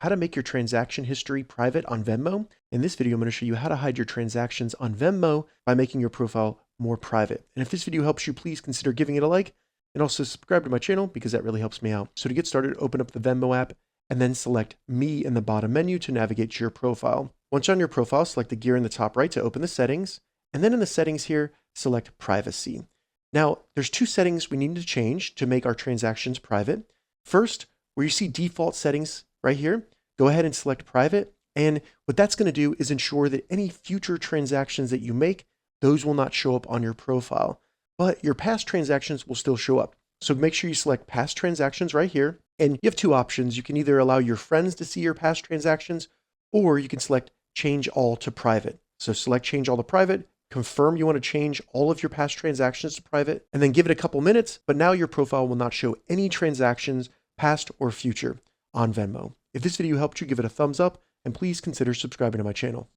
how to make your transaction history private on Venmo. In this video, I'm going to show you how to hide your transactions on Venmo by making your profile more private. And if this video helps you, please consider giving it a like and also subscribe to my channel because that really helps me out. So to get started, open up the Venmo app and then select Me in the bottom menu to navigate to your profile. Once you're on your profile, select the gear in the top right to open the settings. And then in the settings here, select Privacy. Now, there's two settings we need to change to make our transactions private. First, where you see default settings right here, go ahead and select private. And what that's going to do is ensure that any future transactions that you make, those will not show up on your profile, but your past transactions will still show up. So make sure you select past transactions right here. And you have two options. You can either allow your friends to see your past transactions, or you can select change all to private. So select change all to private, confirm you want to change all of your past transactions to private, and then give it a couple minutes, but now your profile will not show any transactions, past or future, on Venmo. If this video helped you, give it a thumbs up, and please consider subscribing to my channel.